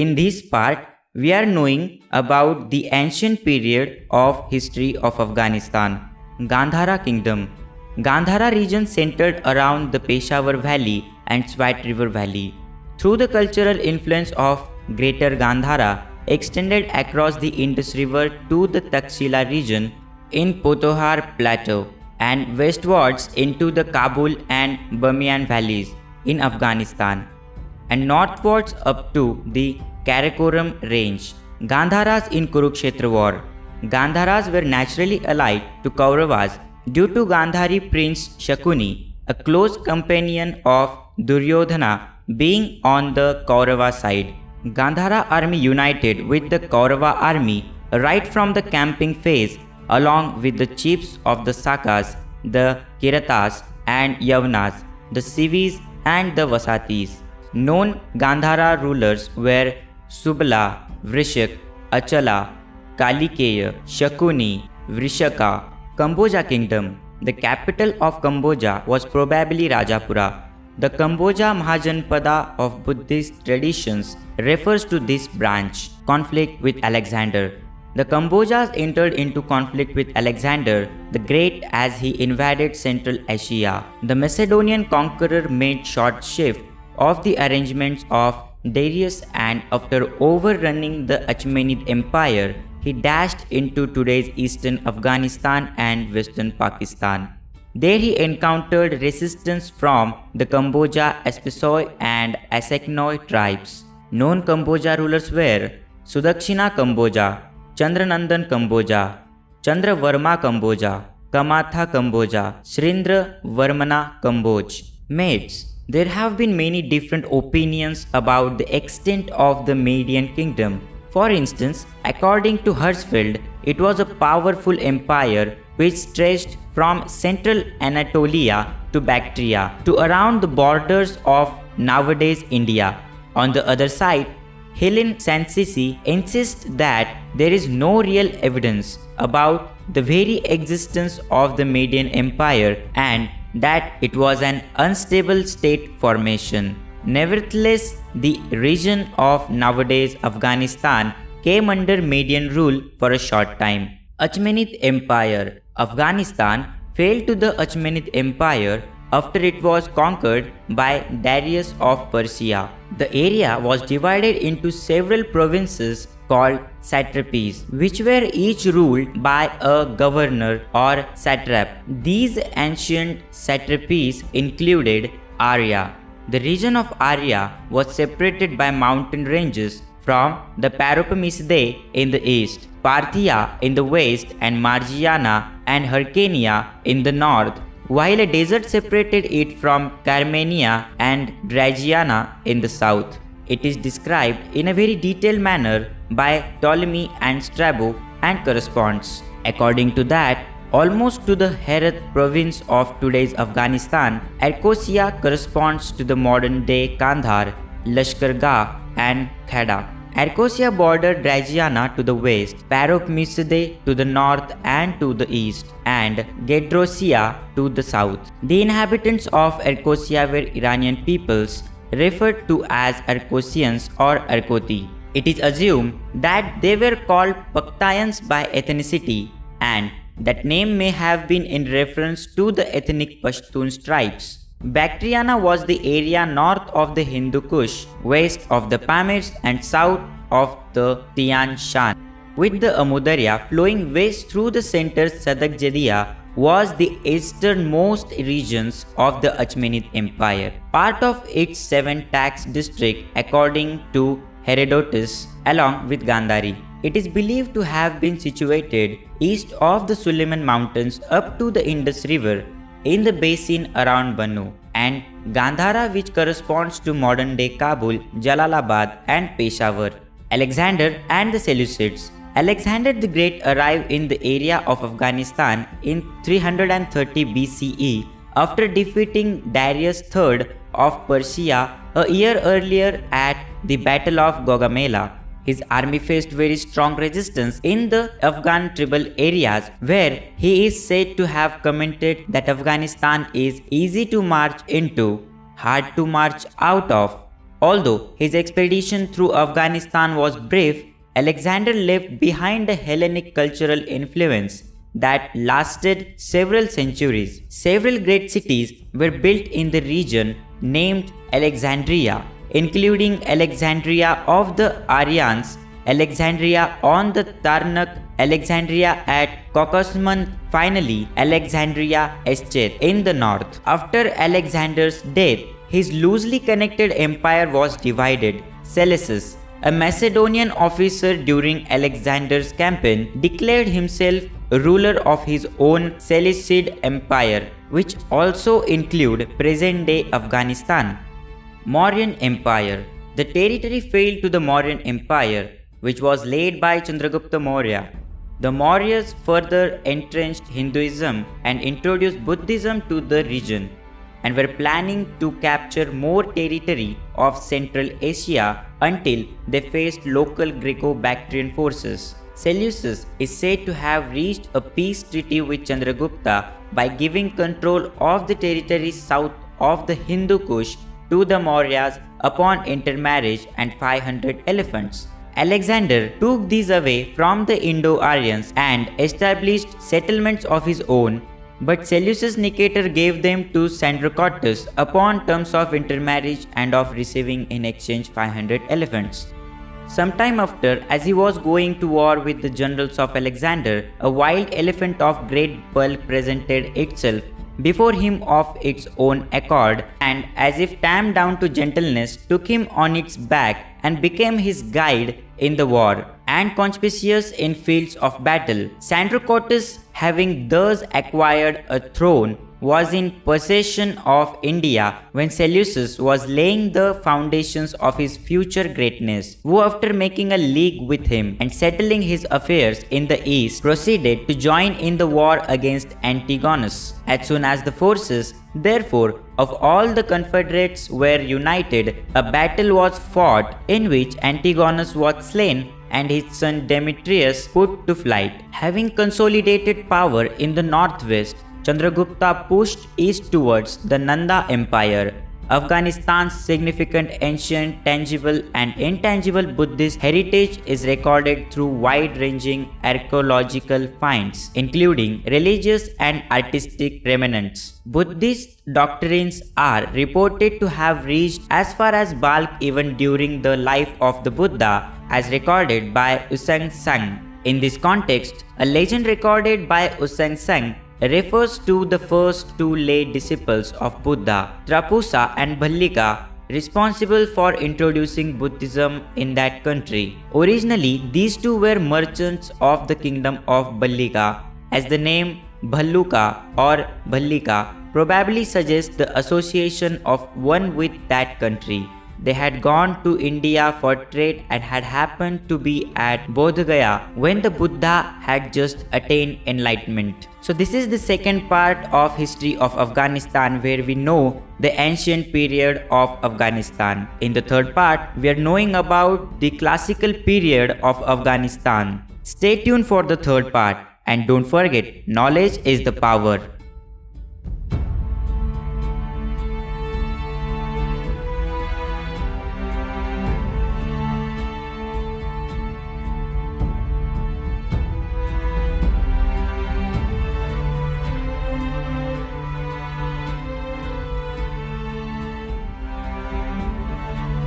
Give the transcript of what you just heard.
In this part, we are knowing about the ancient period of history of Afghanistan, Gandhara Kingdom. Gandhara region centered around the Peshawar Valley and Swat River Valley. Through the cultural influence of Greater Gandhara extended across the Indus River to the Takshila region in Potohar Plateau and westwards into the Kabul and Bamiyan valleys in Afghanistan and northwards up to the Karakoram range. Gandharas in Kurukshetra war. Gandharas were naturally allied to Kauravas due to Gandhari prince Shakuni, a close companion of Duryodhana, being on the Kaurava side. Gandhara army united with the Kaurava army right from the camping phase along with the chiefs of the Sakas, the Kiratas and Yavanas, the Sivis and the Vasatis. Known Gandhara rulers were Subala, Vrishak, Achala, Kalikeya, Shakuni, Vrishaka. Kamboja Kingdom. The capital of Kamboja was probably Rajapura. The Kamboja Mahajanpada of Buddhist traditions refers to this branch conflict with Alexander. The Kambojas entered into conflict with Alexander the Great as he invaded Central Asia. The Macedonian conqueror made short shift of the arrangements of Darius and after overrunning the Achaemenid Empire, he dashed into today's eastern Afghanistan and western Pakistan. There he encountered resistance from the Kamboja, Espesoi and Aseknoi tribes. Known Kamboja rulers were Sudakshina Kamboja, Chandranandan Kamboja, Chandravarma Kamboja, Kamatha Kamboja, Srindra Varmana Kamboj. Mates, there have been many different opinions about the extent of the Median Kingdom. For instance, according to Hirschfeld, it was a powerful empire which stretched from central Anatolia to Bactria to around the borders of nowadays India. On the other side, Helen Sansisi insists that there is no real evidence about the very existence of the Median Empire and that it was an unstable state formation. Nevertheless, the region of nowadays Afghanistan came under Median rule for a short time. Achaemenid Empire. Afghanistan fell to the Achaemenid Empire after it was conquered by Darius of Persia. The area was divided into several provinces called satrapies, which were each ruled by a governor or satrap. These ancient satrapies included Arya. The region of Arya was separated by mountain ranges from the Paropamisidae in the east, Parthia in the west and Margiana and Hyrcania in the north, while a desert separated it from Carmenia and Dragiana in the south. It is described in a very detailed manner by Ptolemy and Strabo and corresponds, according to that, almost to the Herat province of today's Afghanistan. Arcosia corresponds to the modern-day Kandahar, Lashkargah and Kheda. Arcosia bordered Dragiana to the west, Paropamisidae to the north and to the east, and Gedrosia to the south. The inhabitants of Arcosia were Iranian peoples, referred to as Arcosians or Arcoti. It is assumed that they were called Pakhtayans by ethnicity and that name may have been in reference to the ethnic Pashtun tribes. Bactriana was the area north of the Hindu Kush, west of the Pamirs and south of the Tian Shan. With the Amudarya flowing west through the center, Sadak Jadiya was the easternmost regions of the Achaemenid Empire, part of its 7 tax district according to Herodotus, along with Gandhari. It is believed to have been situated east of the Suleiman Mountains up to the Indus River in the basin around Bannu, and Gandhara, which corresponds to modern-day Kabul, Jalalabad and Peshawar. Alexander and the Seleucids. Alexander the Great arrived in the area of Afghanistan in 330 BCE after defeating Darius III of Persia a year earlier at the Battle of Gaugamela. His army faced very strong resistance in the Afghan tribal areas, where he is said to have commented that Afghanistan is easy to march into, hard to march out of. Although his expedition through Afghanistan was brief, Alexander left behind a Hellenic cultural influence that lasted several centuries. Several great cities were built in the region named Alexandria, including Alexandria of the Aryans, Alexandria on the Tarnak, Alexandria at Caucasus, finally Alexandria Eschet in the north. After Alexander's death, his loosely connected empire was divided. Seleucids, a Macedonian officer during Alexander's campaign, declared himself ruler of his own Seleucid empire, which also included present-day Afghanistan. Mauryan Empire. The territory fell to the Mauryan Empire, which was led by Chandragupta Maurya. The Mauryas further entrenched Hinduism and introduced Buddhism to the region, and were planning to capture more territory of Central Asia until they faced local greco-bactrian forces. Seleucids is said to have reached a peace treaty with Chandragupta by giving control of the territory south of the Hindu Kush to the Mauryas upon intermarriage and 500 elephants. Alexander took these away from the Indo-Aryans and established settlements of his own, but Seleucus Nicator gave them to Sandrocotus upon terms of intermarriage and of receiving in exchange 500 elephants. Sometime after, as he was going to war with the generals of Alexander, a wild elephant of great bulk presented itself before him of its own accord, and as if tamed down to gentleness, took him on its back and became his guide in the war and conspicuous in fields of battle. Sandrocotus, having thus acquired a throne, was in possession of India when Seleucus was laying the foundations of his future greatness, who after making a league with him and settling his affairs in the east, proceeded to join in the war against Antigonus. As soon as the forces, therefore, of all the confederates were united, a battle was fought in which Antigonus was slain and his son Demetrius put to flight. Having consolidated power in the northwest, Chandragupta pushed east towards the Nanda Empire. Afghanistan's significant ancient, tangible and intangible Buddhist heritage is recorded through wide-ranging archaeological finds, including religious and artistic remnants. Buddhist doctrines are reported to have reached as far as Balkh even during the life of the Buddha, as recorded by Usang Sang. In this context, a legend recorded by Usang Sang refers to the first two lay disciples of Buddha, Trapusa and Bhallika, responsible for introducing Buddhism in that country. Originally, these two were merchants of the kingdom of Bhallika, as the name Bhalluka or Bhallika probably suggests the association of one with that country. They had gone to India for trade and had happened to be at Bodh Gaya when the Buddha had just attained enlightenment. So this is the second part of history of Afghanistan, where we know the ancient period of Afghanistan. In the third part, we are knowing about the classical period of Afghanistan. Stay tuned for the third part, and don't forget, knowledge is the power.